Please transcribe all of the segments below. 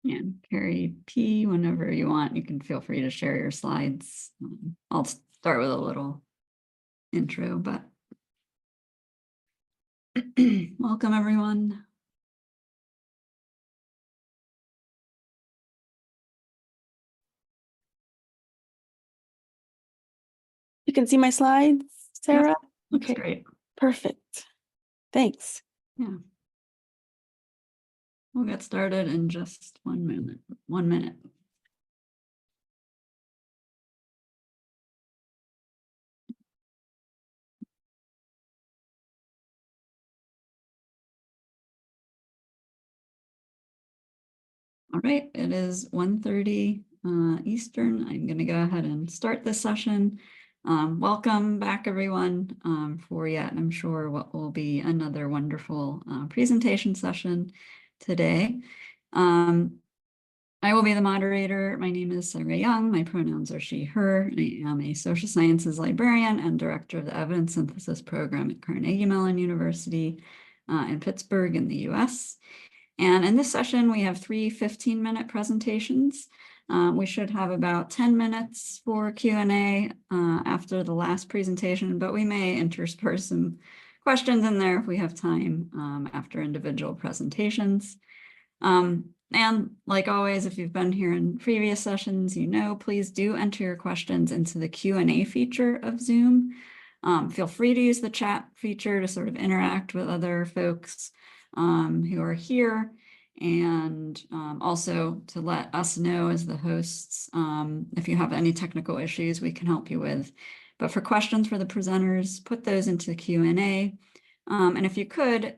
And Carrie P, whenever you want, you can feel free to share your slides. I'll start with a little intro, but welcome everyone. You can see my slides, Sarah? Yep, looks Okay, great. perfect. Thanks. Yeah. We'll get started in just 1 minute. 1 minute. All right, it is 1:30 Eastern. I'm going to go ahead and start this session. Welcome back, everyone, for yet, I'm sure, what will be another wonderful presentation session today. I will be the moderator. My name is Sarah Young. My pronouns are she, her. I am a social sciences librarian and director of the Evidence Synthesis Program at Carnegie Mellon University in Pittsburgh in the US. And in this session, we have 3 15-minute presentations. We should have about 10 minutes for Q&A after the last presentation, but we may intersperse some questions in there if we have time after individual presentations. And like always, if you've been here in previous sessions, please do enter your questions into the Q&A feature of Zoom. Feel free to use the chat feature to sort of interact with other folks who are here, and also to let us know as the hosts if you have any technical issues we can help you with. But for questions for the presenters, put those into the Q&A. And if you could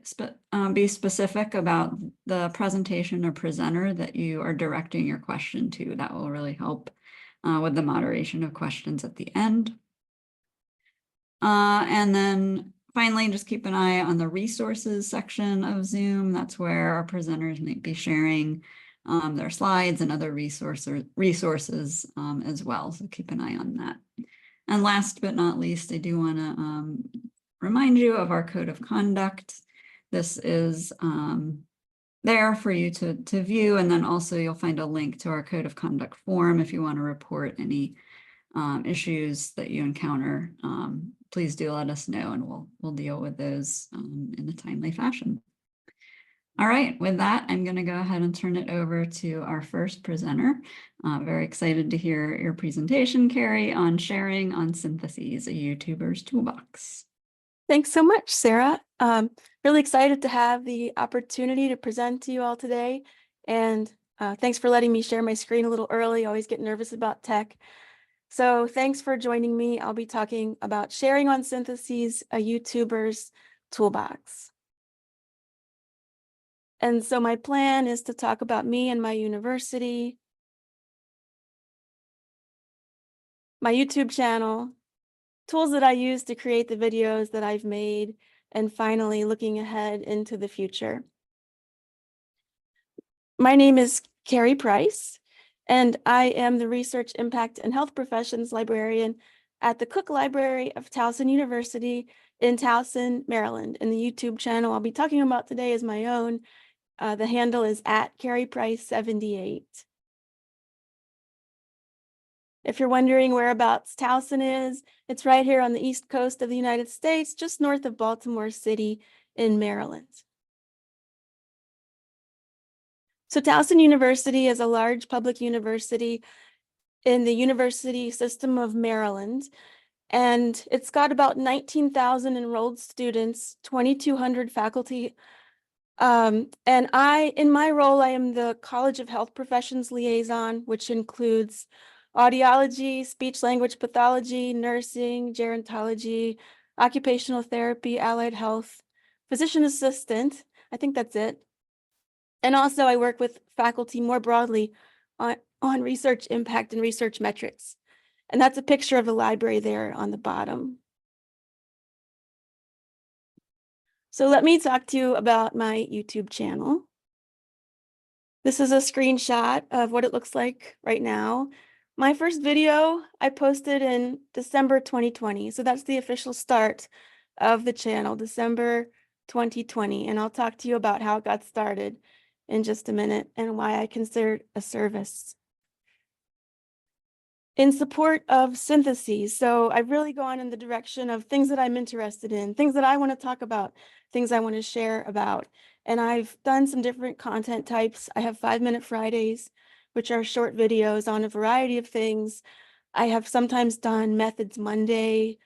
be specific about the presentation or presenter that you are directing your question to, that will really help with the moderation of questions at the end. And then finally, just keep an eye on the resources section of Zoom. That's where our presenters might be sharing their slides and other resources as well. So keep an eye on that. And last but not least, I do want to remind you of our code of conduct. This is there for you to view, and then also you'll find a link to our code of conduct form if you want to report any issues that you encounter. Please do let us know, and we'll deal with those in a timely fashion. All right, with that, I'm going to go ahead and turn it over to our first presenter. Very excited to hear your presentation, Carrie, on sharing on syntheses, a YouTuber's toolbox. Thanks so much, Sarah. Really excited to have the opportunity to present to you all today. And thanks for letting me share my screen a little early. Always get nervous about tech. So thanks for joining me. I'll be talking about sharing on syntheses, a YouTuber's toolbox. And so my plan is to talk about me and my university, my YouTube channel, tools that I use to create the videos that I've made, and finally looking ahead into the future. My name is Carrie Price, and I am the Research Impact and Health Professions Librarian at the Cook Library of Towson University in Towson, Maryland. And the YouTube channel I'll be talking about today is my own. The handle is @CarriePrice78. If you're wondering whereabouts Towson is, it's right here on the East Coast of the United States, just north of Baltimore City in Maryland. So Towson University is a large public university in the University System of Maryland, and it's got about 19,000 enrolled students, 2,200 faculty. And in my role, I am the College of Health Professions liaison, which includes audiology, speech language pathology, nursing, gerontology, occupational therapy, allied health, physician assistant. I think that's it. And also I work with faculty more broadly on research impact and research metrics. And that's a picture of the library there on the bottom. So let me talk to you about my YouTube channel. This is a screenshot of what it looks like right now. My first video I posted in December 2020. So that's the official start of the channel, December 2020. And I'll talk to you about how it got started in just a minute and why I consider it a service. In support of syntheses, so I've really gone in the direction of things that I'm interested in, things that I want to talk about, things I want to share about. And I've done some different content types. I have 5-Minute Fridays, which are short videos on a variety of things. I have sometimes done Methods Monday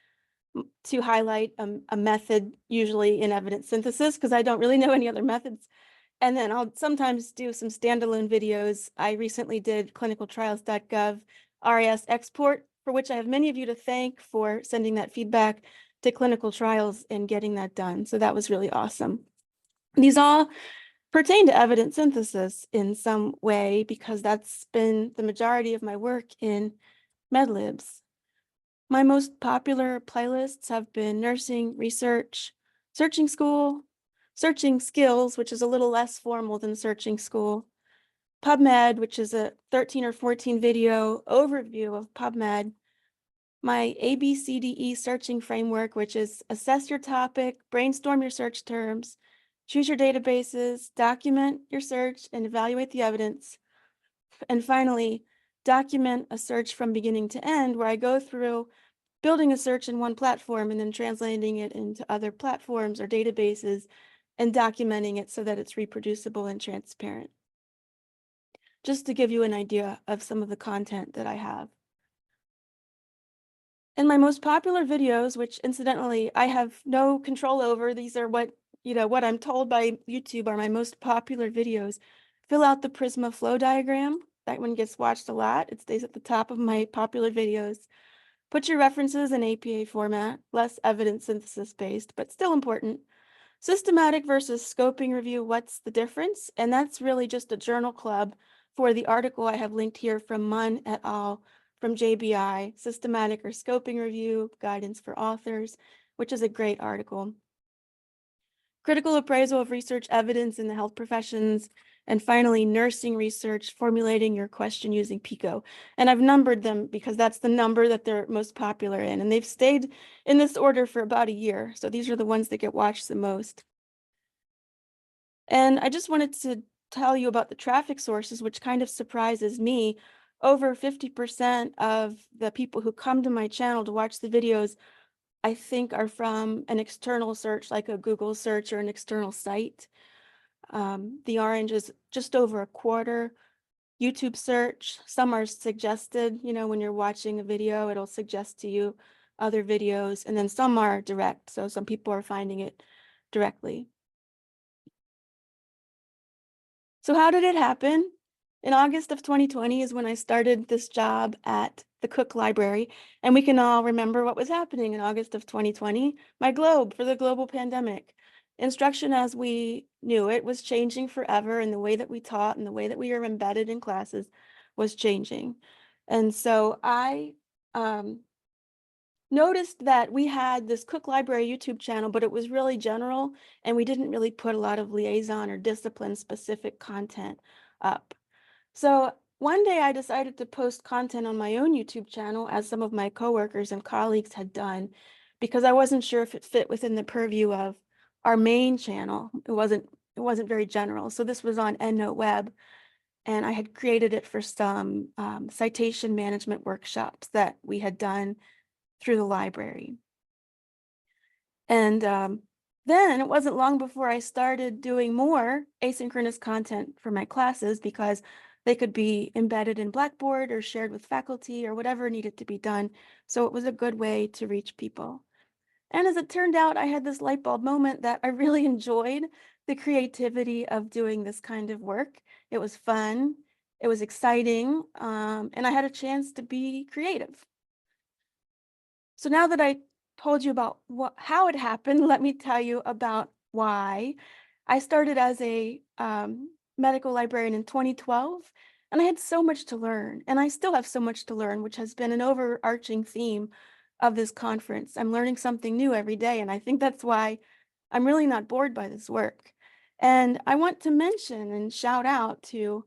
to highlight a method, usually in evidence synthesis, because I don't really know any other methods. And then I'll sometimes do some standalone videos. I recently did clinicaltrials.gov RAS export, for which I have many of you to thank for sending that feedback to Clinical Trials and getting that done. So that was really awesome. These all pertain to evidence synthesis in some way, because that's been the majority of my work in MedLibs. My most popular playlists have been nursing, research, searching school, searching skills, which is a little less formal than searching school, PubMed, which is a 13 or 14 video overview of PubMed, my ABCDE searching framework, which is assess your topic, brainstorm your search terms, choose your databases, document your search, and evaluate the evidence. And finally, document a search from beginning to end, where I go through building a search in one platform and then translating it into other platforms or databases and documenting it so that it's reproducible and transparent. Just to give you an idea of some of the content that I have. And my most popular videos, which incidentally I have no control over, these are what I'm told by YouTube are my most popular videos. Fill out the Prisma flow diagram. That one gets watched a lot. It stays at the top of my popular videos. Put your references in APA format, less evidence synthesis based, but still important. Systematic versus scoping review, what's the difference? And that's really just a journal club for the article I have linked here from Munn et al. From JBI, Systematic or Scoping Review, Guidance for Authors, which is a great article. Critical appraisal of research evidence in the health professions. And finally, nursing research, formulating your question using PICO. And I've numbered them because that's the number that they're most popular in. And they've stayed in this order for about a year. So these are the ones that get watched the most. And I just wanted to tell you about the traffic sources, which kind of surprises me. Over 50% of the people who come to my channel to watch the videos, I think, are from an external search, like a Google search or an external site. The orange is just over a quarter. YouTube search, some are suggested, when you're watching a video, it'll suggest to you other videos, and then some are direct. So some people are finding it directly. So how did it happen? In August of 2020 is when I started this job at the Cook Library, and we can all remember what was happening in August of 2020, my globe for the global pandemic. Instruction as we knew it was changing forever, and the way that we taught and the way that we were embedded in classes was changing. And so I noticed that we had this Cook Library YouTube channel, but it was really general, and we didn't really put a lot of liaison or discipline specific content up. So one day I decided to post content on my own YouTube channel, as some of my coworkers and colleagues had done, because I wasn't sure if it fit within the purview of our main channel. It wasn't very general. So this was on EndNote Web, and I had created it for some citation management workshops that we had done through the library. And then it wasn't long before I started doing more asynchronous content for my classes, because they could be embedded in Blackboard or shared with faculty or whatever needed to be done. So it was a good way to reach people. And as it turned out, I had this light bulb moment that I really enjoyed the creativity of doing this kind of work. It was fun, it was exciting, and I had a chance to be creative. So now that I told you about how it happened, let me tell you about why. I started as a medical librarian in 2012, and I had so much to learn, and I still have so much to learn, which has been an overarching theme of this conference. I'm learning something new every day, and I think that's why I'm really not bored by this work. And I want to mention and shout out to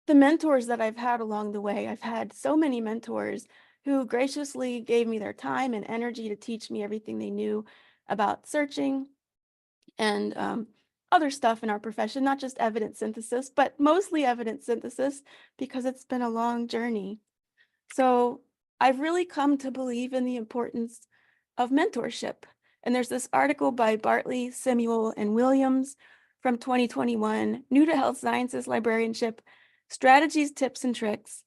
the mentors that I've had along the way. I've had so many mentors who graciously gave me their time and energy to teach me everything they knew about searching. And other stuff in our profession, not just evidence synthesis, but mostly evidence synthesis because it's been a long journey. So I've really come to believe in the importance of mentorship. And there's this article by Bartley, Samuel, and Williams from 2021, New to Health Sciences Librarianship, Strategies, Tips, and Tricks.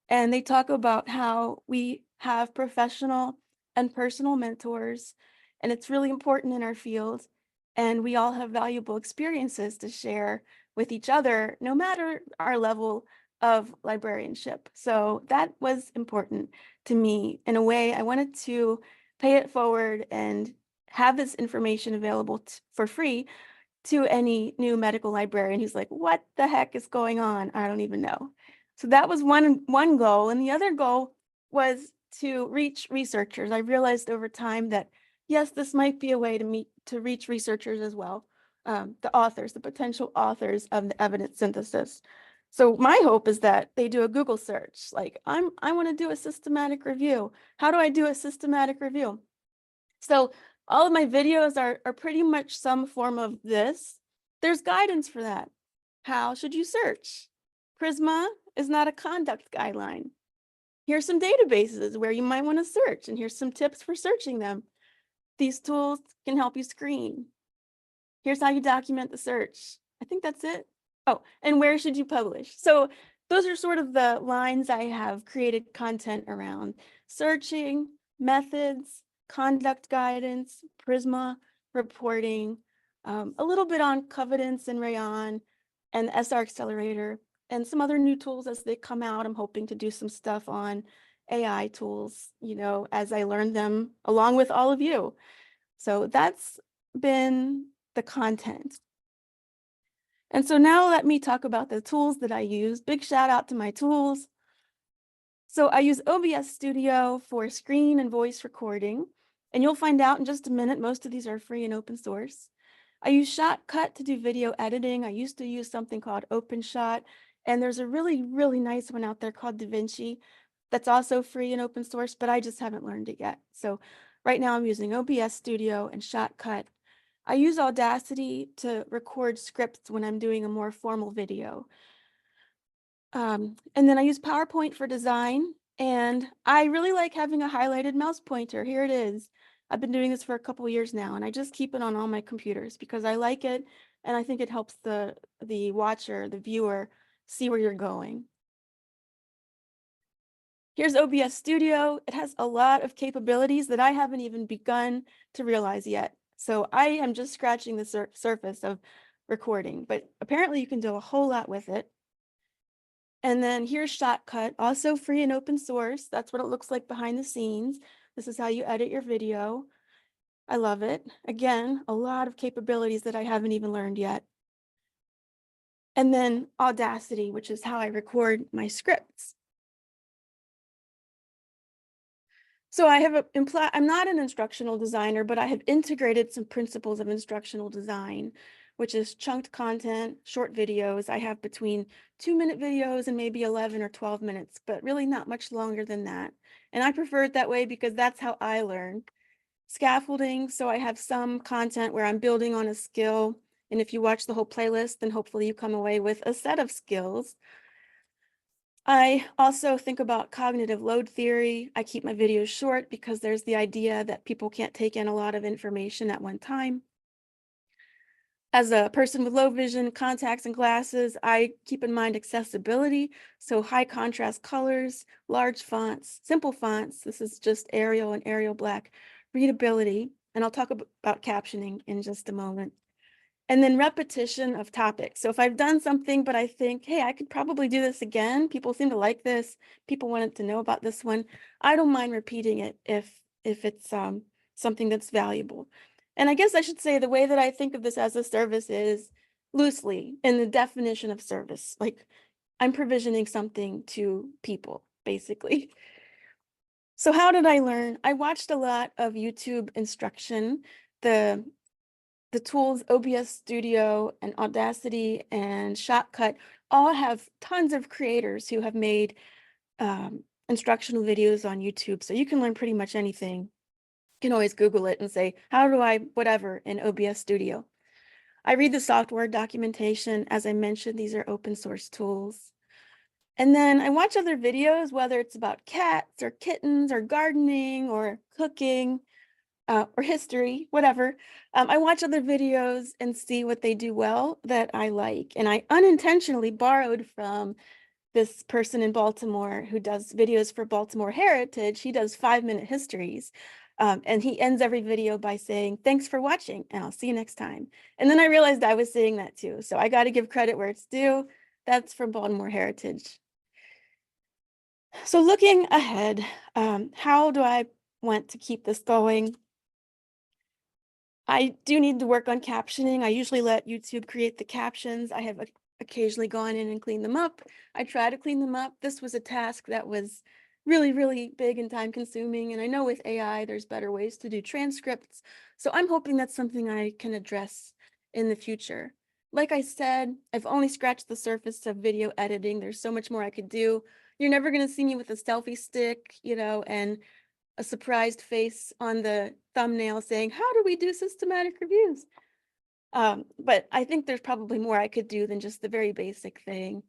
And they talk about how we have professional and personal mentors, and it's really important in our field. And we all have valuable experiences to share with each other, no matter our level of librarianship. So that was important to me. In a way, I wanted to pay it forward and have this information available for free to any new medical librarian who's like, what the heck is going on? I don't even know. So that was one goal. And the other goal was to reach researchers. I realized over time that, yes, this might be a way to reach researchers as well, the authors, the potential authors of the evidence synthesis. So my hope is that they do a Google search, like I want to do a systematic review. How do I do a systematic review? So all of my videos are pretty much some form of this. There's guidance for that. How should you search? Prisma is not a conduct guideline. Here's some databases where you might want to search, and here's some tips for searching them. These tools can help you screen. Here's how you document the search. I think that's it. Oh, and where should you publish? So those are sort of the lines I have created content around: searching, methods, conduct guidance, Prisma, reporting, a little bit on Covidence and Rayon and SR Accelerator, and some other new tools as they come out. I'm hoping to do some stuff on AI tools, as I learn them along with all of you. So that's been the content. And so now let me talk about the tools that I use. Big shout out to my tools. So I use OBS Studio for screen and voice recording, and you'll find out in just a minute, most of these are free and open source. I use Shotcut to do video editing. I used to use something called OpenShot, and there's a really, really nice one out there called DaVinci that's also free and open source, but I just haven't learned it yet. So right now I'm using OBS Studio and Shotcut. I use Audacity to record scripts when I'm doing a more formal video. And then I use PowerPoint for design, and I really like having a highlighted mouse pointer. Here it is. I've been doing this for a couple of years now, and I just keep it on all my computers because I like it, and I think it helps the watcher, the viewer, see where you're going. Here's OBS Studio. It has a lot of capabilities that I haven't even begun to realize yet. So I am just scratching the surface of recording, but apparently you can do a whole lot with it. And then here's Shotcut, also free and open source. That's what it looks like behind the scenes. This is how you edit your video. I love it. Again, a lot of capabilities that I haven't even learned yet. And then Audacity, which is how I record my scripts. So I have I'm not an instructional designer, but I have integrated some principles of instructional design, which is chunked content, short videos. I have between 2-minute videos and maybe 11 or 12 minutes, but really not much longer than that. And I prefer it that way because that's how I learn. Scaffolding, so I have some content where I'm building on a skill. And if you watch the whole playlist, then hopefully you come away with a set of skills. I also think about cognitive load theory. I keep my videos short because there's the idea that people can't take in a lot of information at one time. As a person with low vision, contacts, and glasses, I keep in mind accessibility. So high contrast colors, large fonts, simple fonts. This is just Arial and Arial Black. Readability, and I'll talk about captioning in just a moment. And then repetition of topics. So if I've done something, but I think, hey, I could probably do this again. People seem to like this. People wanted to know about this one. I don't mind repeating it if it's something that's valuable. And I guess I should say the way that I think of this as a service is loosely in the definition of service. Like I'm provisioning something to people, basically. So how did I learn? I watched a lot of YouTube instruction. The tools OBS Studio and Audacity and Shotcut all have tons of creators who have made instructional videos on YouTube. So you can learn pretty much anything. You can always Google it and say, how do I whatever in OBS Studio. I read the software documentation. As I mentioned, these are open source tools. And then I watch other videos, whether it's about cats or kittens or gardening or cooking or history, whatever. I watch other videos and see what they do well that I like. And I unintentionally borrowed from this person in Baltimore who does videos for Baltimore Heritage. He does 5-minute histories. And he ends every video by saying, "Thanks for watching, and I'll see you next time." And then I realized I was saying that too. So I got to give credit where it's due. That's from Baltimore Heritage. So looking ahead, how do I want to keep this going? I do need to work on captioning. I usually let YouTube create the captions. I have occasionally gone in and cleaned them up. I try to clean them up. This was a task that was really, really big and time consuming. And I know with AI, there's better ways to do transcripts. So I'm hoping that's something I can address in the future. Like I said, I've only scratched the surface of video editing. There's so much more I could do. You're never going to see me with a selfie stick, and a surprised face on the thumbnail saying, "How do we do systematic reviews?" But I think there's probably more I could do than just the very basic thing.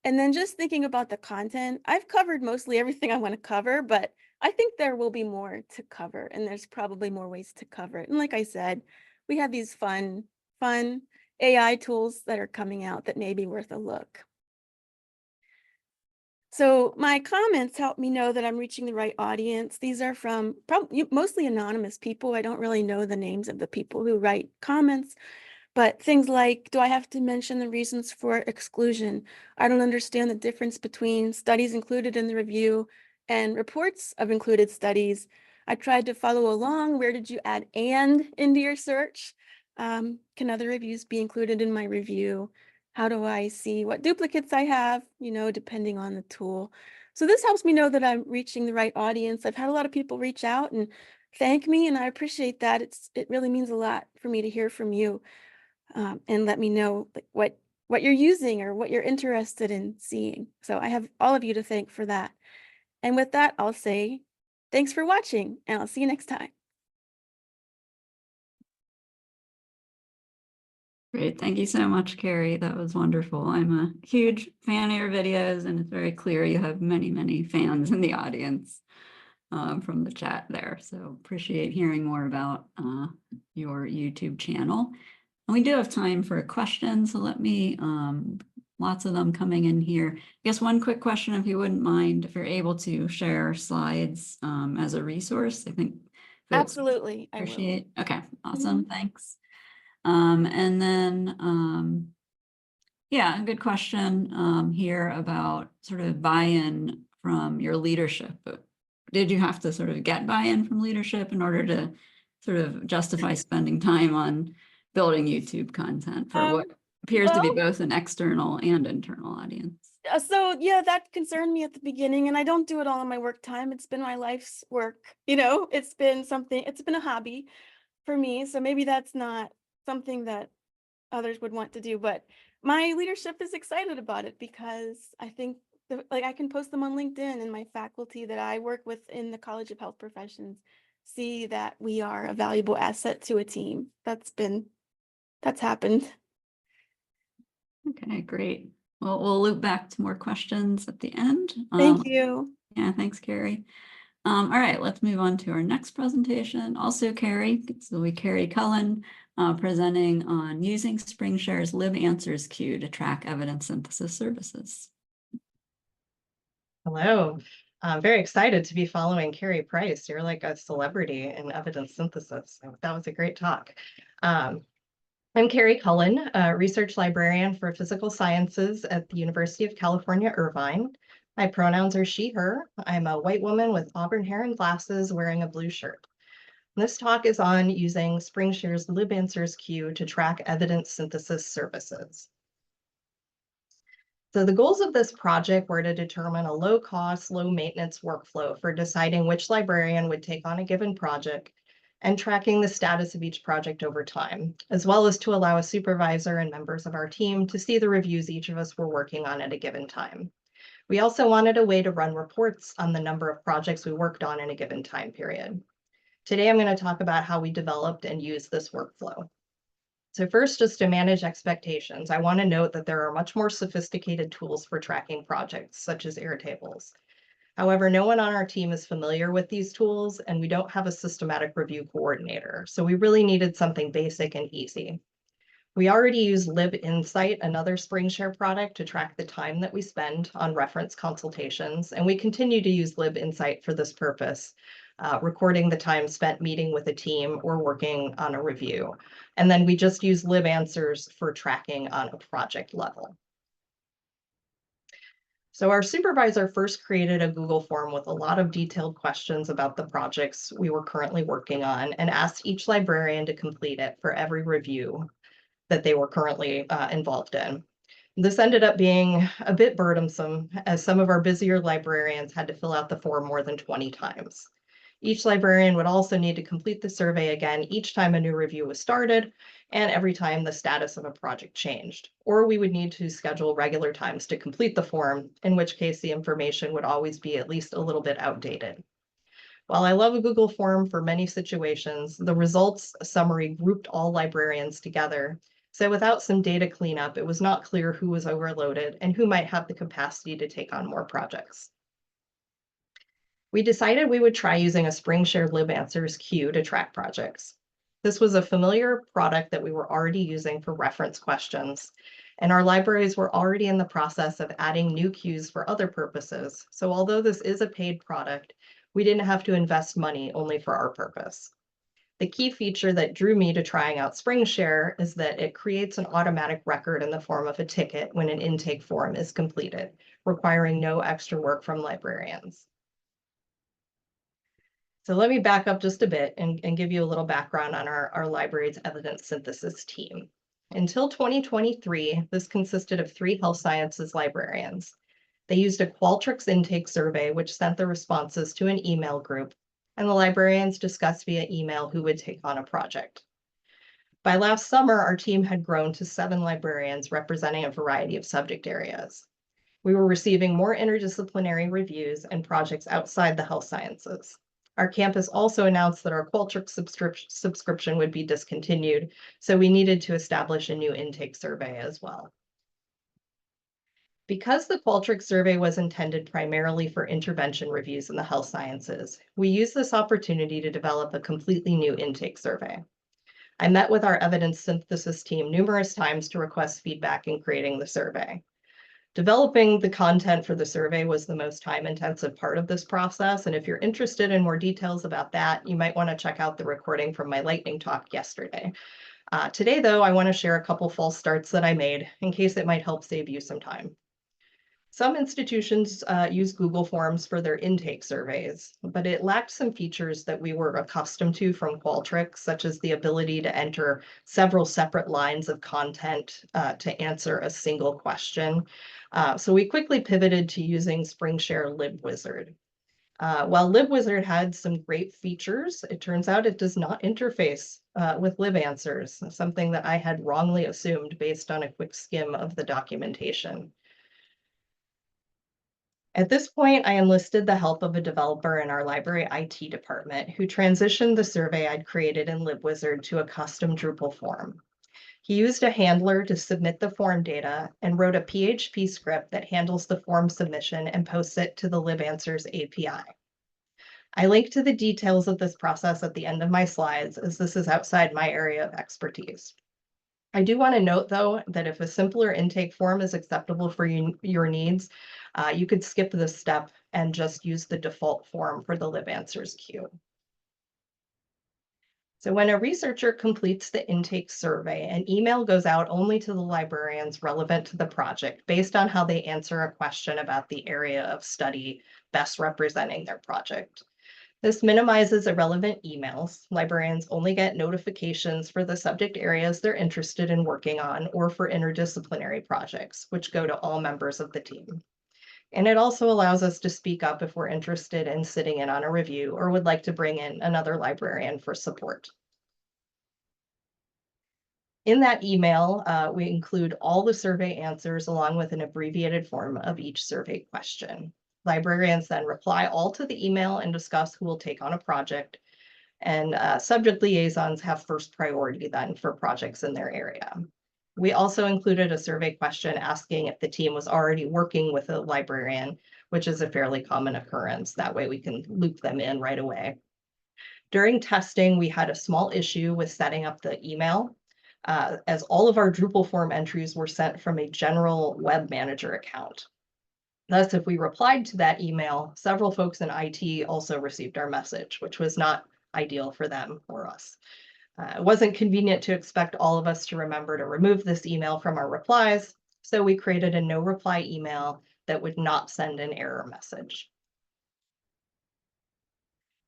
And then just thinking about the content, I've covered mostly everything I want to cover, but I think there will be more to cover, and there's probably more ways to cover it. And like I said, we have these fun AI tools that are coming out that may be worth a look. So my comments help me know that I'm reaching the right audience. These are from probably mostly anonymous people. I don't really know the names of the people who write comments, but things like, do I have to mention the reasons for exclusion? I don't understand the difference between studies included in the review and reports of included studies. I tried to follow along. Where did you add "and" into your search? Can other reviews be included in my review? How do I see what duplicates I have, depending on the tool? So this helps me know that I'm reaching the right audience. I've had a lot of people reach out and thank me, and I appreciate that. It really means a lot for me to hear from you, and let me know what you're using or what you're interested in seeing. So I have all of you to thank for that. And with that, I'll say thanks for watching, and I'll see you next time. Great. Thank you so much, Carrie. That was wonderful. I'm a huge fan of your videos, and it's very clear you have many, many fans in the audience from the chat there. So appreciate hearing more about your YouTube channel. And we do have time for questions, so let me, lots of them coming in here. I guess one quick question, if you wouldn't mind, if you're able to share slides as a resource, I think folks Absolutely, I will. appreciate. Okay, awesome, thanks. And then, yeah, a good question here about sort of buy-in from your leadership. Did you have to sort of get buy-in from leadership in order to sort of justify spending time on building YouTube content for what appears to be both an external and internal audience? So yeah, that concerned me at the beginning, and I don't do it all in my work time. It's been my life's work, it's been a hobby for me. So maybe that's not something that others would want to do, but my leadership is excited about it because I think I can post them on LinkedIn, and my faculty that I work with in the College of Health Professions see that we are a valuable asset to a team. That's happened. Okay, great. Well, we'll loop back to more questions at the end. Thank you. Yeah, thanks, Carrie. All right, let's move on to our next presentation. Also Carrie, so Carrie Cullen presenting on using SpringShare's LibAnswers queue to track evidence synthesis services. Hello, I'm very excited to be following Carrie Price. You're like a celebrity in evidence synthesis. So that was a great talk. I'm Carrie Cullen, a research librarian for physical sciences at the University of California, Irvine. My pronouns are she, her. I'm a white woman with auburn hair and glasses wearing a blue shirt. This talk is on using SpringShare's LibAnswers queue to track evidence synthesis services. So the goals of this project were to determine a low-cost, low-maintenance workflow for deciding which librarian would take on a given project and tracking the status of each project over time, as well as to allow a supervisor and members of our team to see the reviews each of us were working on at a given time. We also wanted a way to run reports on the number of projects we worked on in a given time period. Today, I'm going to talk about how we developed and used this workflow. So first, just to manage expectations, I want to note that there are much more sophisticated tools for tracking projects, such as Airtables. However, no one on our team is familiar with these tools, and we don't have a systematic review coordinator. So we really needed something basic and easy. We already use LibInsight, another SpringShare product, to track the time that we spend on reference consultations, and we continue to use LibInsight for this purpose, recording the time spent meeting with a team or working on a review. And then we just use LibAnswers for tracking on a project level. So our supervisor first created a Google form with a lot of detailed questions about the projects we were currently working on and asked each librarian to complete it for every review that they were currently involved in. This ended up being a bit burdensome, as some of our busier librarians had to fill out the form more than 20 times. Each librarian would also need to complete the survey again each time a new review was started and every time the status of a project changed. Or we would need to schedule regular times to complete the form, in which case the information would always be at least a little bit outdated. While I love a Google form for many situations, the results summary grouped all librarians together. So without some data cleanup, it was not clear who was overloaded and who might have the capacity to take on more projects. We decided we would try using a SpringShare LibAnswers queue to track projects. This was a familiar product that we were already using for reference questions, and our libraries were already in the process of adding new queues for other purposes. So although this is a paid product, we didn't have to invest money only for our purpose. The key feature that drew me to trying out SpringShare is that it creates an automatic record in the form of a ticket when an intake form is completed, requiring no extra work from librarians. So let me back up just a bit and give you a little background on our library's evidence synthesis team. Until 2023, this consisted of 3 health sciences librarians. They used a Qualtrics intake survey, which sent the responses to an email group, and the librarians discussed via email who would take on a project. By last summer, our team had grown to 7 librarians representing a variety of subject areas. We were receiving more interdisciplinary reviews and projects outside the health sciences. Our campus also announced that our Qualtrics subscription would be discontinued, so we needed to establish a new intake survey as well. Because the Qualtrics survey was intended primarily for intervention reviews in the health sciences, we used this opportunity to develop a completely new intake survey. I met with our evidence synthesis team numerous times to request feedback in creating the survey. Developing the content for the survey was the most time-intensive part of this process, and if you're interested in more details about that, you might want to check out the recording from my lightning talk yesterday. Today, though, I want to share a couple false starts that I made in case it might help save you some time. Some institutions use Google Forms for their intake surveys, but it lacked some features that we were accustomed to from Qualtrics, such as the ability to enter several separate lines of content to answer a single question. So we quickly pivoted to using SpringShare LibWizard. While LibWizard had some great features, it turns out it does not interface with LibAnswers, something that I had wrongly assumed based on a quick skim of the documentation. At this point, I enlisted the help of a developer in our library IT department who transitioned the survey I'd created in LibWizard to a custom Drupal form. He used a handler to submit the form data and wrote a PHP script that handles the form submission and posts it to the LibAnswers API. I link to the details of this process at the end of my slides, as this is outside my area of expertise. I do want to note, though, that if a simpler intake form is acceptable for your needs, you could skip this step and just use the default form for the LibAnswers queue. So when a researcher completes the intake survey, an email goes out only to the librarians relevant to the project based on how they answer a question about the area of study best representing their project. This minimizes irrelevant emails. Librarians only get notifications for the subject areas they're interested in working on or for interdisciplinary projects, which go to all members of the team. And it also allows us to speak up if we're interested in sitting in on a review or would like to bring in another librarian for support. In that email, we include all the survey answers along with an abbreviated form of each survey question. Librarians then reply all to the email and discuss who will take on a project. And subject liaisons have first priority then for projects in their area. We also included a survey question asking if the team was already working with a librarian, which is a fairly common occurrence. That way we can loop them in right away. During testing, we had a small issue with setting up the email, as all of our Drupal form entries were sent from a general web manager account. Thus, if we replied to that email, several folks in IT also received our message, which was not ideal for them or us. It wasn't convenient to expect all of us to remember to remove this email from our replies, so we created a no reply email that would not send an error message.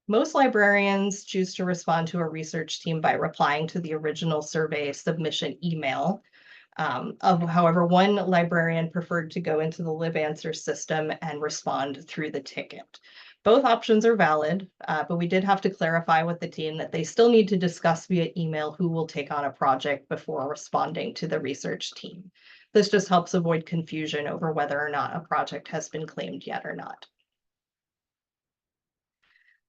Most librarians choose to respond to a research team by replying to the original survey submission email. However, one librarian preferred to go into the LibAnswer system and respond through the ticket. Both options are valid, but we did have to clarify with the team that they still need to discuss via email who will take on a project before responding to the research team. This just helps avoid confusion over whether or not a project has been claimed yet or not.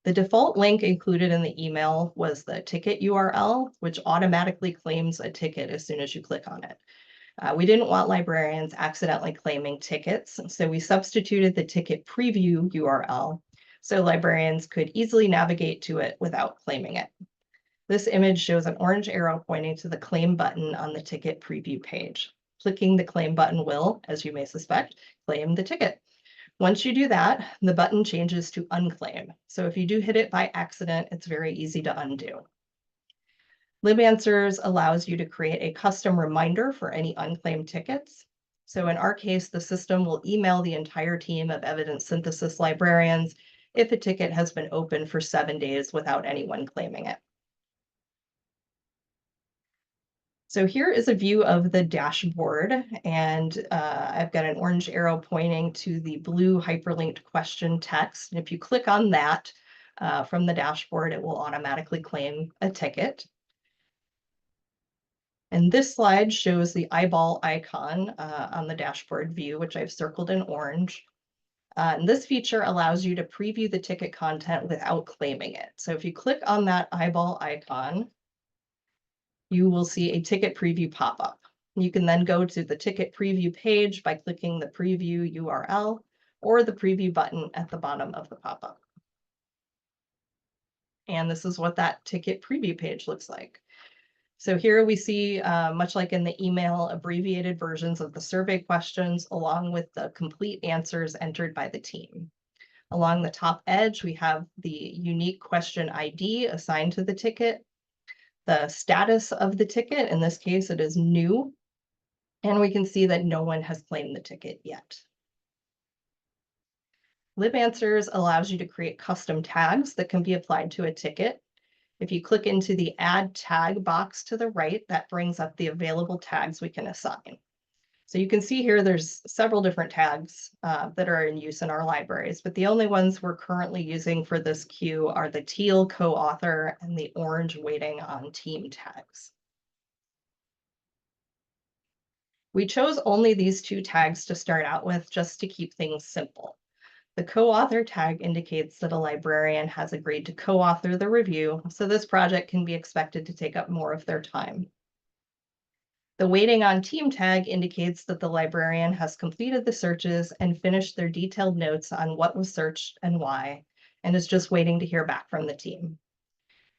The default link included in the email was the ticket URL, which automatically claims a ticket as soon as you click on it. We didn't want librarians accidentally claiming tickets, so we substituted the ticket preview URL so librarians could easily navigate to it without claiming it. This image shows an orange arrow pointing to the claim button on the ticket preview page. Clicking the claim button will, as you may suspect, claim the ticket. Once you do that, the button changes to unclaim. So if you do hit it by accident, it's very easy to undo. LibAnswers allows you to create a custom reminder for any unclaimed tickets. So in our case, the system will email the entire team of evidence synthesis librarians if a ticket has been open for 7 days without anyone claiming it. So here is a view of the dashboard, and I've got an orange arrow pointing to the blue hyperlinked question text. And if you click on that from the dashboard, it will automatically claim a ticket. And this slide shows the eyeball icon on the dashboard view, which I've circled in orange. And this feature allows you to preview the ticket content without claiming it. So if you click on that eyeball icon, you will see a ticket preview pop up. You can then go to the ticket preview page by clicking the preview URL or the preview button at the bottom of the pop-up. And this is what that ticket preview page looks like. So here we see, much like in the email, abbreviated versions of the survey questions along with the complete answers entered by the team. Along the top edge, we have the unique question ID assigned to the ticket, the status of the ticket. In this case, it is new. And we can see that no one has claimed the ticket yet. LibAnswers allows you to create custom tags that can be applied to a ticket. If you click into the Add Tag box to the right, that brings up the available tags we can assign. So you can see here there's several different tags that are in use in our libraries, but the only ones we're currently using for this queue are the teal co-author and the orange waiting on team tags. We chose only these two tags to start out with just to keep things simple. The co-author tag indicates that a librarian has agreed to co-author the review, so this project can be expected to take up more of their time. The waiting on team tag indicates that the librarian has completed the searches and finished their detailed notes on what was searched and why, and is just waiting to hear back from the team.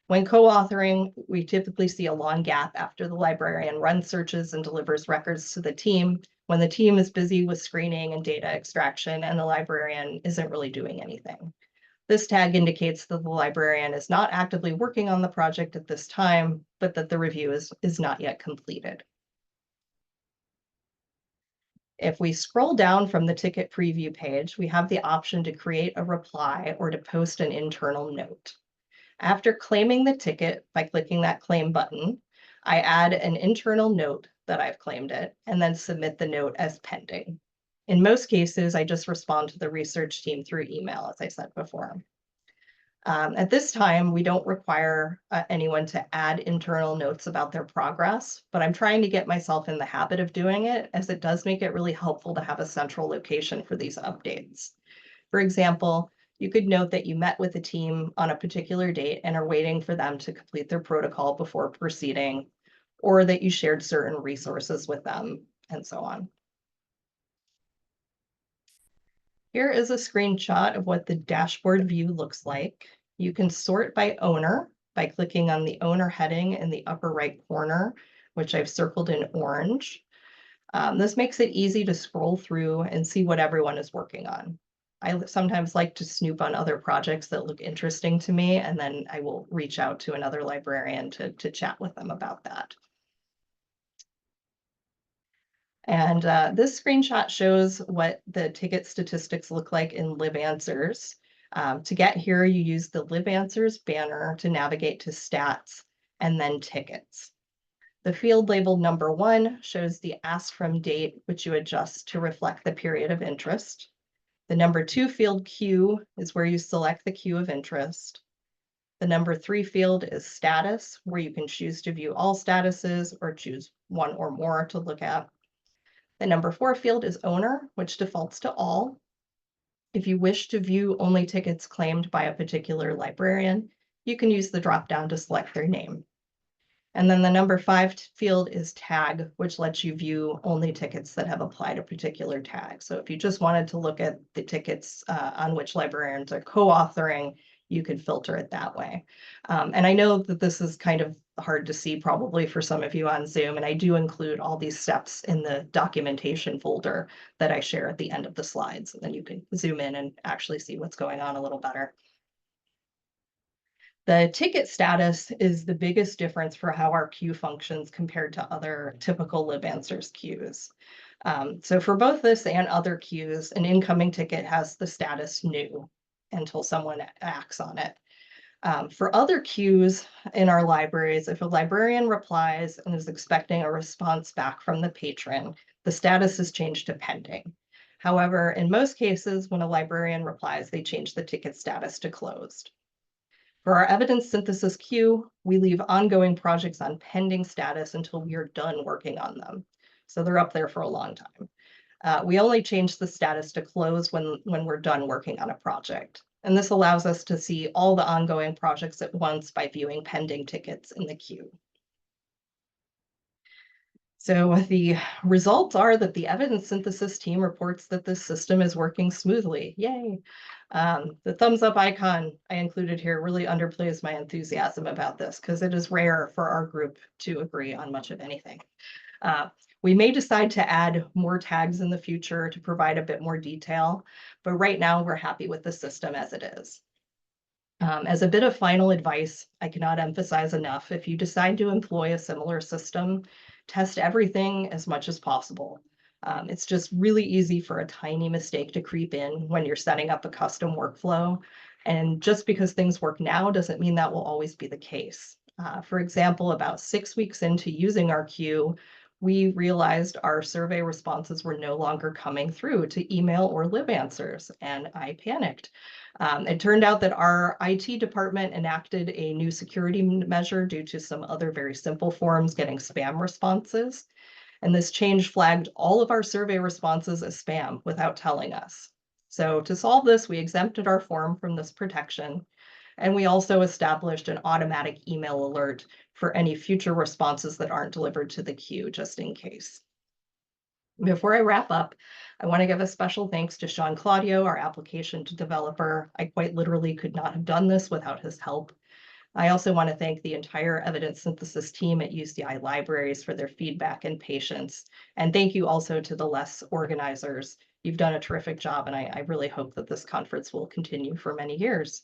When co-authoring, we typically see a long gap after the librarian runs searches and delivers records to the team, when the team is busy with screening and data extraction and the librarian isn't really doing anything. This tag indicates that the librarian is not actively working on the project at this time, but that the review is not yet completed. If we scroll down from the ticket preview page, we have the option to create a reply or to post an internal note. After claiming the ticket by clicking that claim button, I add an internal note that I've claimed it and then submit the note as pending. In most cases, I just respond to the research team through email, as I said before. At this time, we don't require anyone to add internal notes about their progress, but I'm trying to get myself in the habit of doing it, as it does make it really helpful to have a central location for these updates. For example, you could note that you met with a team on a particular date and are waiting for them to complete their protocol before proceeding, or that you shared certain resources with them, and so on. Here is a screenshot of what the dashboard view looks like. You can sort by owner by clicking on the owner heading in the upper right corner, which I've circled in orange. This makes it easy to scroll through and see what everyone is working on. I sometimes like to snoop on other projects that look interesting to me, and then I will reach out to another librarian to chat with them about that. And this screenshot shows what the ticket statistics look like in LibAnswers. To get here, you use the LibAnswers banner to navigate to stats and then tickets. The field labeled number 1 shows the ask from date, which you adjust to reflect the period of interest. The number 2 field Q is where you select the queue of interest. The number 3 field is status, where you can choose to view all statuses or choose one or more to look at. The number 4 field is owner, which defaults to all. If you wish to view only tickets claimed by a particular librarian, you can use the drop-down to select their name. And then the number 5 field is tag, which lets you view only tickets that have applied a particular tag. So if you just wanted to look at the tickets on which librarians are co-authoring, you could filter it that way. And I know that this is kind of hard to see probably for some of you on Zoom, and I do include all these steps in the documentation folder that I share at the end of the slides. And then you can zoom in and actually see what's going on a little better. The ticket status is the biggest difference for how our queue functions compared to other typical LibAnswers queues. So for both this and other queues, an incoming ticket has the status new until someone acts on it. For other queues in our libraries, if a librarian replies and is expecting a response back from the patron, the status is changed to pending. However, in most cases, when a librarian replies, they change the ticket status to closed. For our evidence synthesis queue, we leave ongoing projects on pending status until we are done working on them. So they're up there for a long time. We only change the status to close when we're done working on a project. And this allows us to see all the ongoing projects at once by viewing pending tickets in the queue. So the results are that the evidence synthesis team reports that this system is working smoothly. Yay. The thumbs up icon I included here really underplays my enthusiasm about this because it is rare for our group to agree on much of anything. We may decide to add more tags in the future to provide a bit more detail, but right now we're happy with the system as it is. As a bit of final advice, I cannot emphasize enough, if you decide to employ a similar system, test everything as much as possible. It's just really easy for a tiny mistake to creep in when you're setting up a custom workflow. And just because things work now doesn't mean that will always be the case. For example, about 6 weeks into using our queue, we realized our survey responses were no longer coming through to email or LibAnswers, and I panicked. It turned out that our IT department enacted a new security measure due to some other very simple forms getting spam responses. And this change flagged all of our survey responses as spam without telling us. So to solve this, we exempted our form from this protection. And we also established an automatic email alert for any future responses that aren't delivered to the queue, just in case. Before I wrap up, I want to give a special thanks to Sean Claudio, our application developer. I quite literally could not have done this without his help. I also want to thank the entire evidence synthesis team at UCI Libraries for their feedback and patience. And thank you also to the LESS organizers. You've done a terrific job, and I really hope that this conference will continue for many years.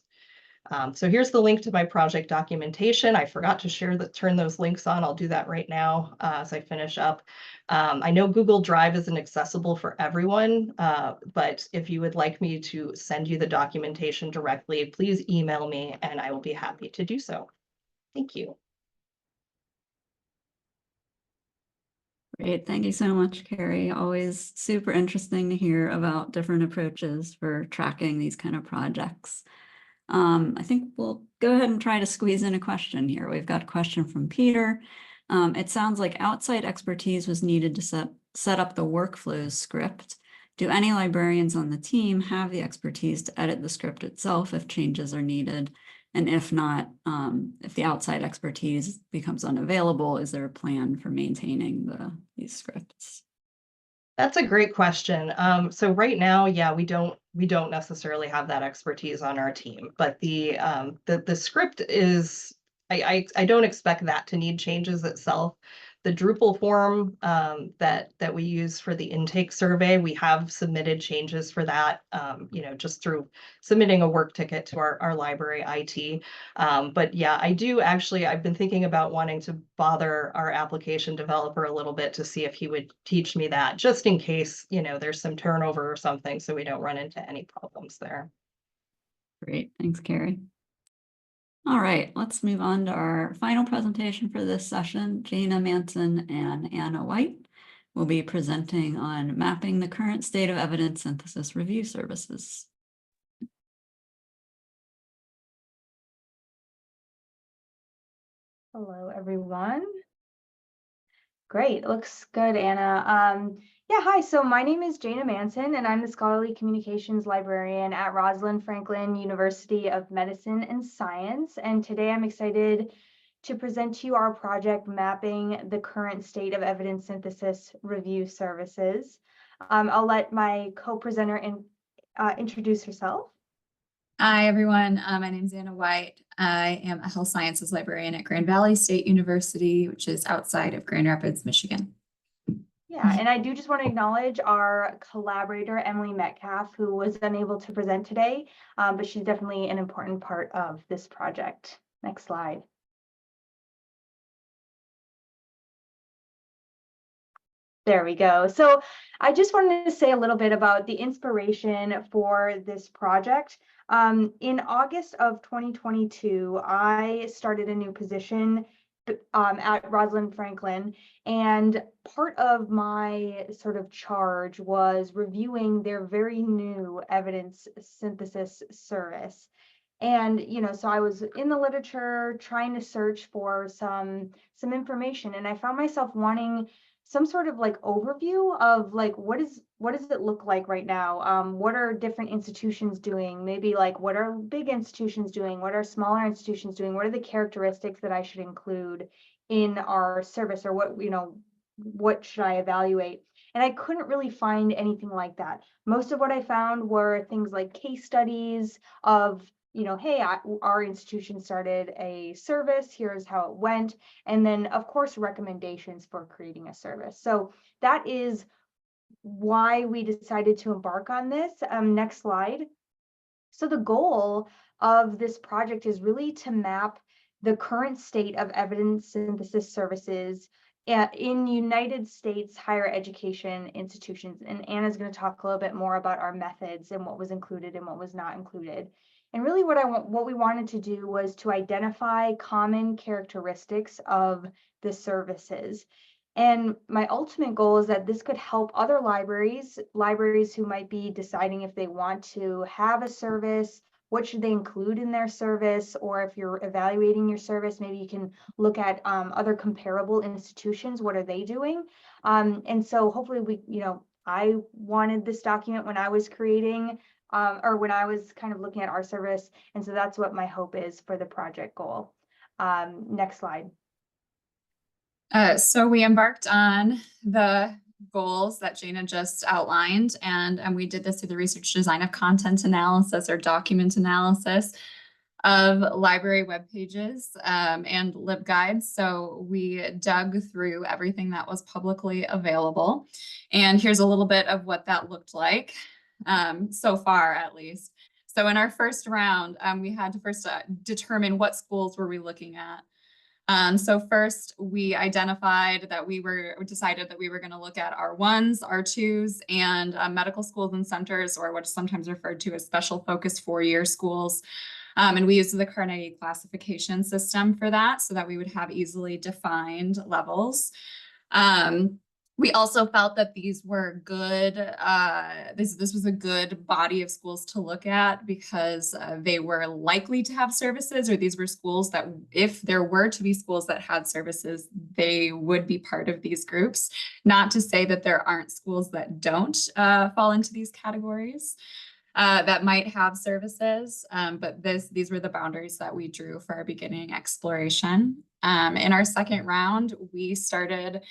So here's the link to my project documentation. I forgot to turn those links on. I'll do that right now as I finish up. I know Google Drive isn't accessible for everyone, but if you would like me to send you the documentation directly, please email me and I will be happy to do so. Thank you. Great. Thank you so much, Carrie. Always super interesting to hear about different approaches for tracking these kind of projects. I think we'll go ahead and try to squeeze in a question here. We've got a question from Peter. It sounds like outside expertise was needed to set up the workflows script. Do any librarians on the team have the expertise to edit the script itself if changes are needed? And if not, if the outside expertise becomes unavailable, is there a plan for maintaining these scripts? That's a great question. So right now, yeah, we don't necessarily have that expertise on our team, but the script is, I don't expect that to need changes itself. The Drupal form that we use for the intake survey, we have submitted changes for that, just through submitting a work ticket to our library IT. But yeah, I've been thinking about wanting to bother our application developer a little bit to see if he would teach me that, just in case, there's some turnover or something, so we don't run into any problems there. Great, thanks, Carrie. All right, let's move on to our final presentation for this session. Jana Manson and Anna White will be presenting on mapping the current state of evidence synthesis review services. Hello, everyone. Great, looks good, Anna. Yeah, hi, so my name is Jana Manson, and I'm the Scholarly Communications Librarian at Rosalind Franklin University of Medicine and Science. And today I'm excited to present to you our project mapping the current state of evidence synthesis review services. I'll let my co-presenter introduce herself. Hi, everyone. My name is Anna White. I am a health sciences librarian at Grand Valley State University, which is outside of Grand Rapids, Michigan. Yeah, and I do just want to acknowledge our collaborator, Emily Metcalf, who was unable to present today, but she's definitely an important part of this project. Next slide. There we go. So I just wanted to say a little bit about the inspiration for this project. In August of 2022, I started a new position at Rosalind Franklin, and part of my sort of charge was reviewing their very new evidence synthesis service. And so I was in the literature trying to search for some information, and I found myself wanting some sort of like overview of like what does it look like right now? What are different institutions doing? Maybe like what are big institutions doing? What are smaller institutions doing? What are the characteristics that I should include in our service, or what should I evaluate? And I couldn't really find anything like that. Most of what I found were things like case studies of, hey, our institution started a service, here's how it went. And then, of course, recommendations for creating a service. So that is why we decided to embark on this. Next slide. So the goal of this project is really to map the current state of evidence synthesis services in United States higher education institutions. And Anna's going to talk a little bit more about our methods and what was included and what was not included. And really what we wanted to do was to identify common characteristics of the services. And my ultimate goal is that this could help other libraries who might be deciding if they want to have a service, what should they include in their service, or if you're evaluating your service, maybe you can look at other comparable institutions, what are they doing? And so hopefully I wanted this document when I was creating or when I was kind of looking at our service. And so that's what my hope is for the project goal. Next slide. So we embarked on the goals that Jana just outlined, and we did this through the research design of content analysis or document analysis of library web pages and LibGuides. So we dug through everything that was publicly available. And here's a little bit of what that looked like so far, at least. So in our first round, we had to first determine what schools were we looking at. So first we decided that we were going to look at R1s, R2s, and medical schools and centers, or what's sometimes referred to as special focus 4-year schools. And we used the Carnegie classification system for that so that we would have easily defined levels. We also felt that these were good, this was a good body of schools to look at because they were likely to have services, or these were schools that if there were to be schools that had services, they would be part of these groups. Not to say that there aren't schools that don't fall into these categories that might have services, but these were the boundaries that we drew for our beginning exploration. In our second round, we started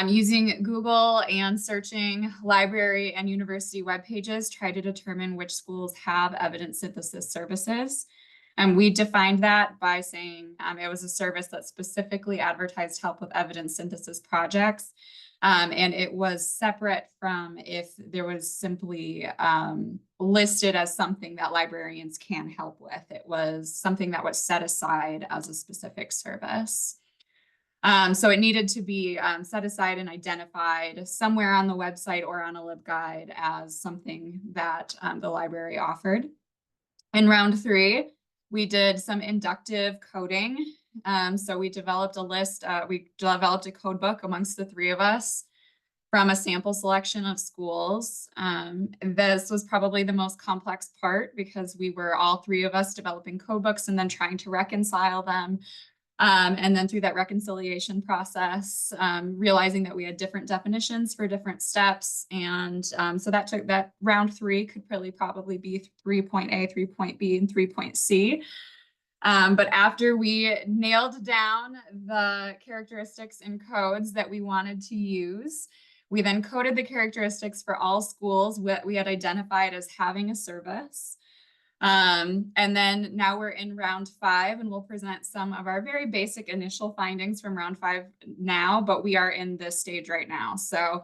using Google and searching library and university web pages, try to determine which schools have evidence synthesis services. And we defined that by saying it was a service that specifically advertised help with evidence synthesis projects. And it was separate from if there was simply listed as something that librarians can help with. It was something that was set aside as a specific service. So it needed to be set aside and identified somewhere on the website or on a LibGuide as something that the library offered. In round 3, we did some inductive coding. So we developed a list, we developed a code book amongst the 3 of us from a sample selection of schools. This was probably the most complex part because we were all 3 of us developing code books and then trying to reconcile them. And then through that reconciliation process, realizing that we had different definitions for different steps. And so that round 3 could probably be 3.A, 3.B, and 3.C. But after we nailed down the characteristics and codes that we wanted to use, we then coded the characteristics for all schools we had identified as having a service. And then now we're in round 5, and we'll present some of our very basic initial findings from round 5 now, but we are in this stage right now. So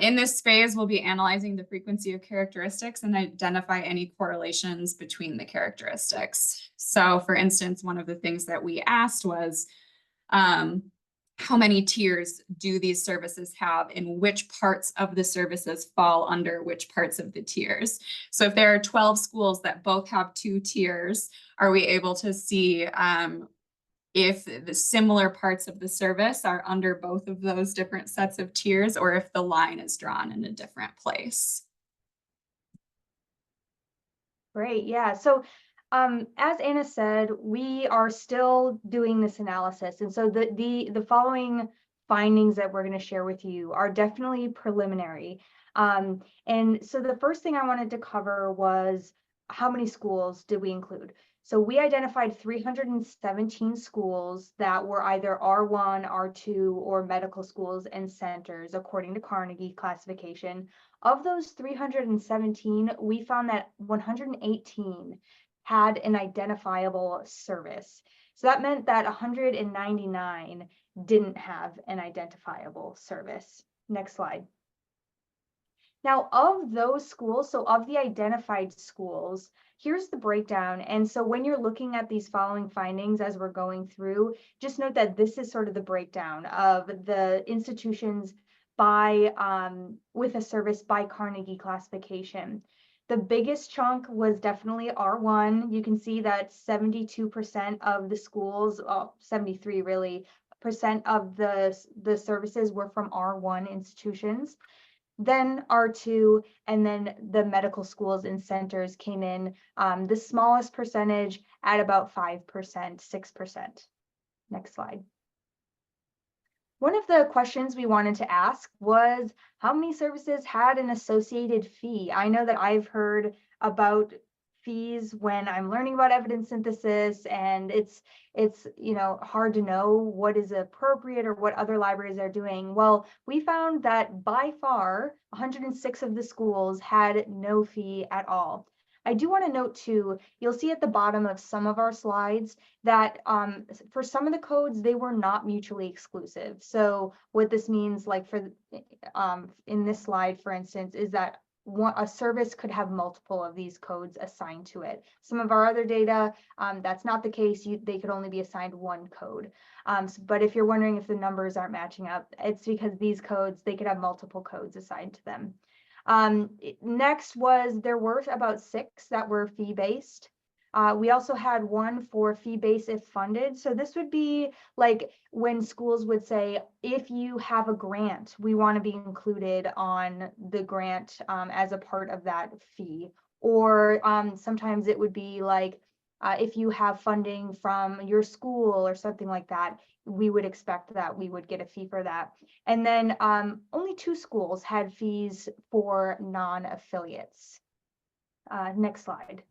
in this phase, we'll be analyzing the frequency of characteristics and identify any correlations between the characteristics. So for instance, one of the things that we asked was, how many tiers do these services have, and which parts of the services fall under which parts of the tiers? So if there are 12 schools that both have 2 tiers, are we able to see if the similar parts of the service are under both of those different sets of tiers, or if the line is drawn in a different place? Great, yeah. So as Anna said, we are still doing this analysis. And so the following findings that we're going to share with you are definitely preliminary. And so the first thing I wanted to cover was how many schools did we include? So we identified 317 schools that were either R1, R2, or medical schools and centers, according to Carnegie classification. Of those 317, we found that 118 had an identifiable service. So that meant that 199 didn't have an identifiable service. Next slide. Now, of those schools, so of the identified schools, here's the breakdown. And so when you're looking at these following findings as we're going through, just note that this is sort of the breakdown of the institutions by with a service by Carnegie classification. The biggest chunk was definitely R1. You can see that 72% of the schools, 73 really, percent of the services were from R1 institutions. Then R2, and then the medical schools and centers came in the smallest percentage at about 5%, 6%. Next slide. One of the questions we wanted to ask was how many services had an associated fee? I know that I've heard about fees when I'm learning about evidence synthesis, and it's hard to know what is appropriate or what other libraries are doing. Well, we found that by far 106 of the schools had no fee at all. I do want to note too, you'll see at the bottom of some of our slides that for some of the codes, they were not mutually exclusive. So what this means, like for in this slide, for instance, is that a service could have multiple of these codes assigned to it. Some of our other data, that's not the case. They could only be assigned 1 code. But if you're wondering if the numbers aren't matching up, it's because these codes, they could have multiple codes assigned to them. Next was there were about 6 that were fee-based. We also had one for fee-based if funded. So this would be like when schools would say, if you have a grant, we want to be included on the grant as a part of that fee. Or sometimes it would be like, if you have funding from your school or something like that, we would expect that we would get a fee for that. And then only 2 schools had fees for non-affiliates. Next slide.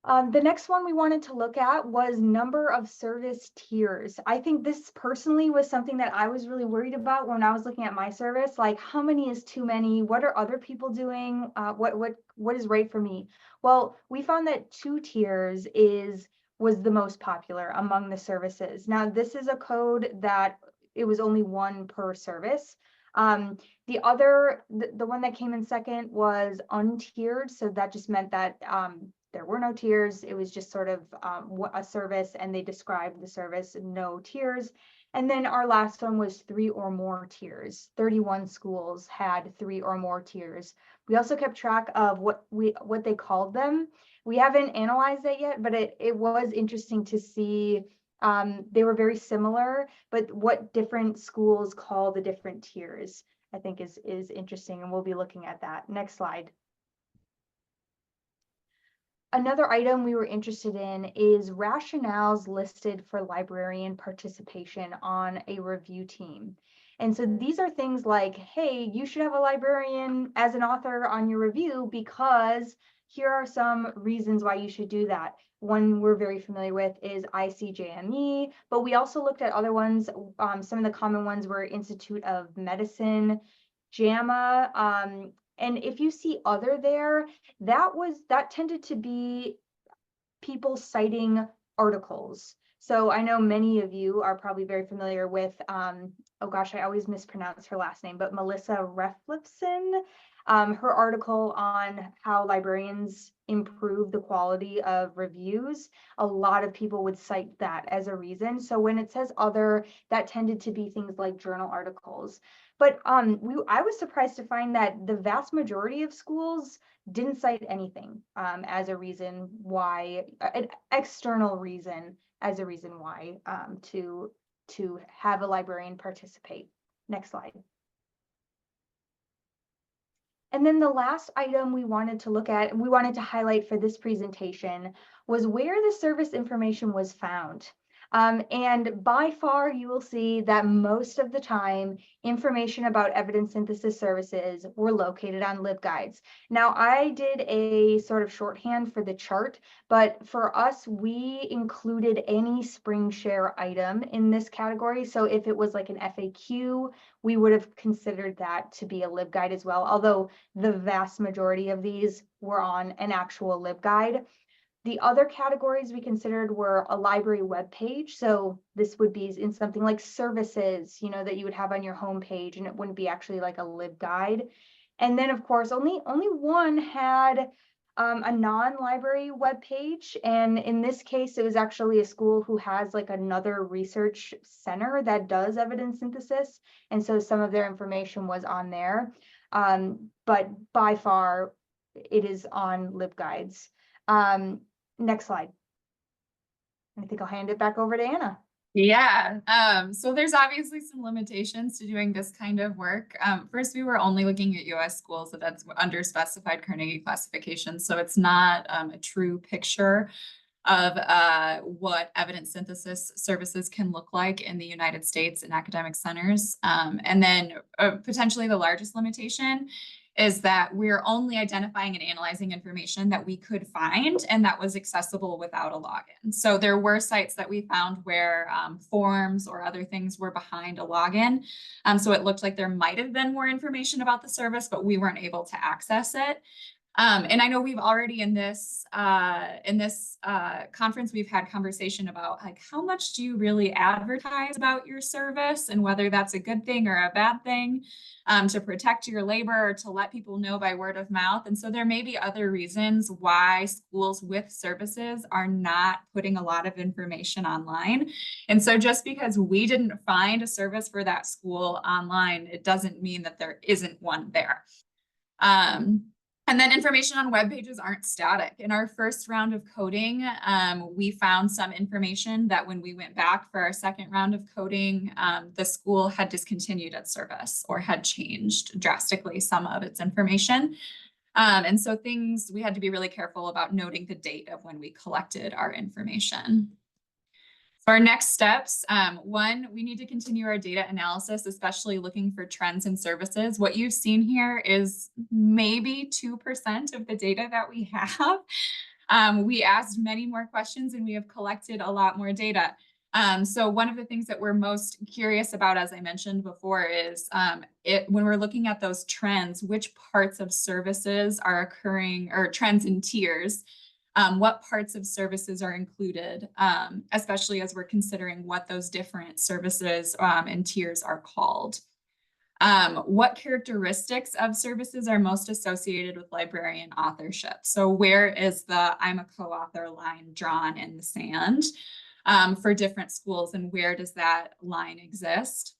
The next one we wanted to look at was number of service tiers. I think this personally was something that I was really worried about when I was looking at my service, like how many is too many? What are other people doing? What is right for me? Well, we found that 2 tiers was the most popular among the services. Now, this is a code that it was only 1 per service. The one that came in second was untiered. So that just meant that there were no tiers. It was just sort of a service, and they described the service, no tiers. And then our last one was 3 or more tiers. 31 schools had 3 or more tiers. We also kept track of what they called them. We haven't analyzed that yet, but it was interesting to see. They were very similar, but what different schools call the different tiers, I think is interesting, and we'll be looking at that. Next slide. Another item we were interested in is rationales listed for librarian participation on a review team. And so these are things like, hey, you should have a librarian as an author on your review because here are some reasons why you should do that. One we're very familiar with is ICJME, but we also looked at other ones. Some of the common ones were Institute of Medicine, JAMA, and if you see other there, that tended to be people citing articles. So I know many of you are probably very familiar with, oh gosh, I always mispronounce her last name, but Melissa Reflifson, her article on how librarians improve the quality of reviews. A lot of people would cite that as a reason. So when it says other, that tended to be things like journal articles. But I was surprised to find that the vast majority of schools didn't cite anything as a reason why, an external reason as a reason why to have a librarian participate. Next slide. And then the last item we wanted to look at, we wanted to highlight for this presentation, was where the service information was found. And by far, you will see that most of the time, information about evidence synthesis services were located on LibGuides. Now, I did a sort of shorthand for the chart, but for us, we included any SpringShare item in this category. So if it was like an FAQ, we would have considered that to be a LibGuide as well, although the vast majority of these were on an actual LibGuide. The other categories we considered were a library webpage. So this would be in something like services, that you would have on your homepage, and it wouldn't be actually like a LibGuide. And then, of course, only one had a non-library webpage. And in this case, it was actually a school who has like another research center that does evidence synthesis. And so some of their information was on there. But by far, it is on LibGuides. Next slide. I think I'll hand it back over to Anna. Yeah, so there's obviously some limitations to doing this kind of work. First, we were only looking at US schools, so that's under specified Carnegie classification. So it's not a true picture of what evidence synthesis services can look like in the United States in academic centers. And then potentially the largest limitation is that we're only identifying and analyzing information that we could find and that was accessible without a login. So there were sites that we found where forms or other things were behind a login. So it looked like there might have been more information about the service, but we weren't able to access it. And I know we've already in this conference, we've had conversation about like, how much do you really advertise about your service and whether that's a good thing or a bad thing to protect your labor or to let people know by word of mouth. And so there may be other reasons why schools with services are not putting a lot of information online. And so just because we didn't find a service for that school online, it doesn't mean that there isn't one there. And then information on web pages aren't static. In our first round of coding, we found some information that when we went back for our second round of coding, the school had discontinued its service or had changed drastically some of its information. And so we had to be really careful about noting the date of when we collected our information. So our next steps, one, we need to continue our data analysis, especially looking for trends in services. What you've seen here is maybe 2% of the data that we have. We asked many more questions and we have collected a lot more data. So one of the things that we're most curious about, as I mentioned before, is when we're looking at those trends, which parts of services are occurring, or trends in tiers, what parts of services are included, especially as we're considering what those different services and tiers are called. What characteristics of services are most associated with librarian authorship? So where is the I'm a co-author line drawn in the sand for different schools, and where does that line exist?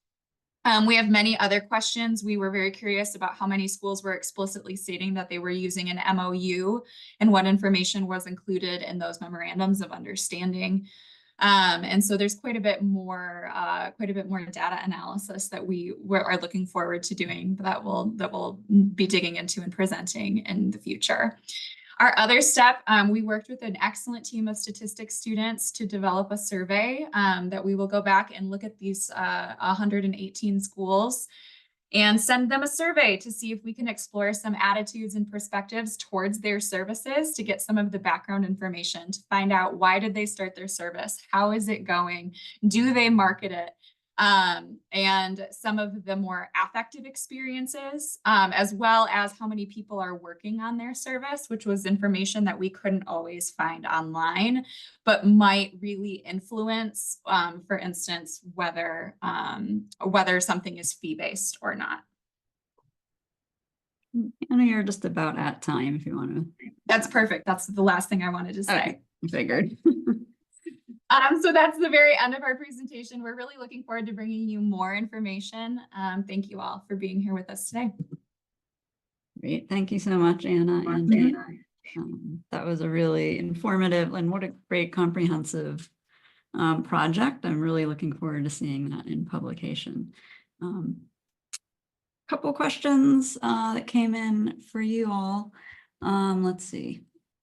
We have many other questions. We were very curious about how many schools were explicitly stating that they were using an MOU and what information was included in those memorandums of understanding. And so there's quite a bit more data analysis that we are looking forward to doing that we'll be digging into and presenting in the future. Our other step, we worked with an excellent team of statistics students to develop a survey that we will go back and look at these 118 schools and send them a survey to see if we can explore some attitudes and perspectives towards their services, to get some of the background information, to find out why did they start their service? How is it going? Do they market it? And some of the more affective experiences, as well as how many people are working on their service, which was information that we couldn't always find online, but might really influence, for instance, whether something is fee-based or not. Anna, you're just about at time if you want to. That's perfect. That's the last thing I wanted to say. Okay, I figured. So that's the very end of our presentation. We're really looking forward to bringing you more information. Thank you all for being here with us today. Great. Thank you so much, Anna. And that was a really informative and what a great comprehensive project. I'm really looking forward to seeing that in publication. Couple questions that came in for you all. Let's see.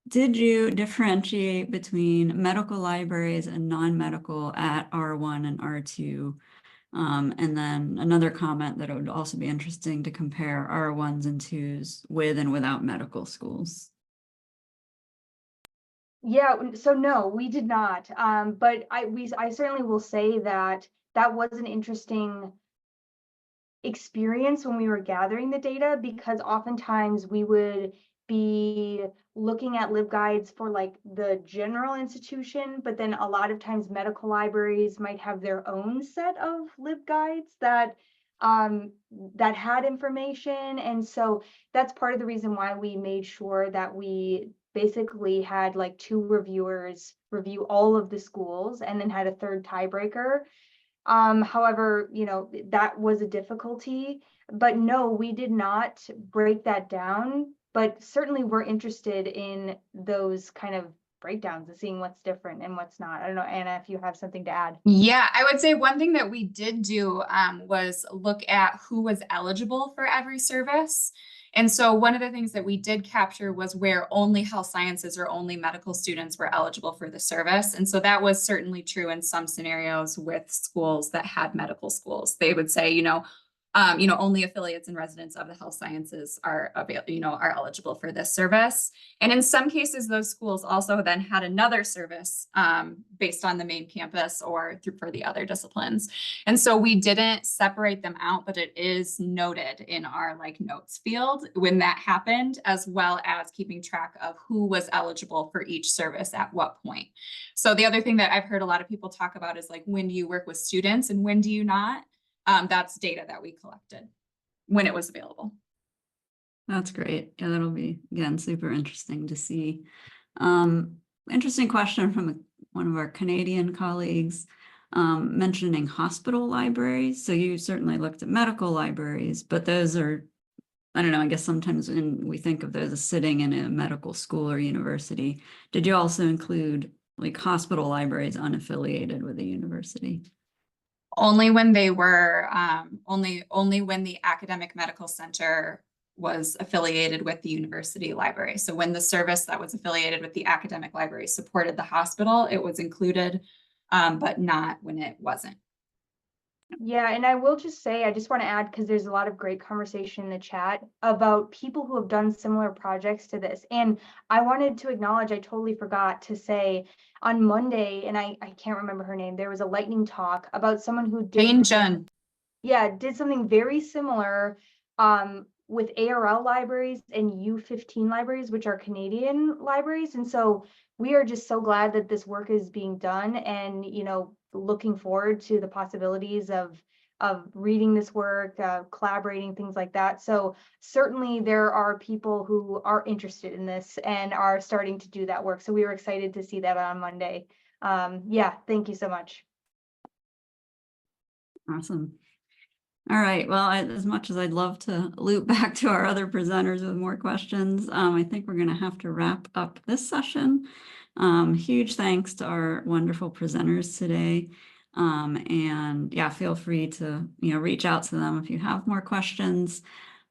Did you differentiate between medical libraries and non-medical at R1 and R2? And then another comment that it would also be interesting to compare R1s and 2s with and without medical schools. Yeah, so no, we did not. But I certainly will say that that was an interesting experience when we were gathering the data, because oftentimes we would be looking at LibGuides for like the general institution, but then a lot of times medical libraries might have their own set of LibGuides that that had information. And so that's part of the reason why we made sure that we basically had like 2 reviewers review all of the schools and then had a third tiebreaker. However, you know, that was a difficulty, but no, we did not break that down, but certainly we're interested in those kind of breakdowns and seeing what's different and what's not. I don't know, Anna, if you have something to add. Yeah, I would say one thing that we did do was look at who was eligible for every service. And so one of the things that we did capture was where only health sciences or only medical students were eligible for the service. And so that was certainly true in some scenarios with schools that had medical schools. They would say, only affiliates and residents of the health sciences are eligible for this service. And in some cases, those schools also then had another service based on the main campus or for the other disciplines. And so we didn't separate them out, but it is noted in our notes field when that happened, as well as keeping track of who was eligible for each service at what point. So the other thing that I've heard a lot of people talk about is when do you work with students and when do you not? That's data that we collected when it was available. That's great. Yeah, that'll be, again, super interesting to see. Interesting question from one of our Canadian colleagues mentioning hospital libraries. So you certainly looked at medical libraries, but those are I don't know, I guess sometimes when we think of those as sitting in a medical school or university, did you also include like hospital libraries unaffiliated with the university? Only when they were, only when the academic medical center was affiliated with the university library. So when the service that was affiliated with the academic library supported the hospital, it was included, but not when it wasn't. Yeah, and I will just say, I just want to add, because there's a lot of great conversation in the chat about people who have done similar projects to this. And I wanted to acknowledge, I totally forgot to say on Monday, and I can't remember her name, there was a lightning talk about someone who Jane Jun. did something very similar with ARL libraries and U15 libraries, which are Canadian libraries. And so we are just so glad that this work is being done, and, you know, looking forward to the possibilities of reading this work, collaborating, things like that. So certainly there are people who are interested in this and are starting to do that work. So we were excited to see that on Monday. Yeah, thank you so much. Awesome. All right, well, as much as I'd love to loop back to our other presenters with more questions, I think we're gonna have to wrap up this session. Huge thanks to our wonderful presenters today. And yeah, feel free to, reach out to them if you have more questions.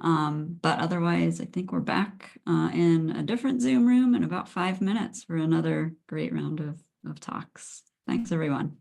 But otherwise, I think we're back in a different Zoom room in about 5 minutes for another great round of talks. Thanks, everyone.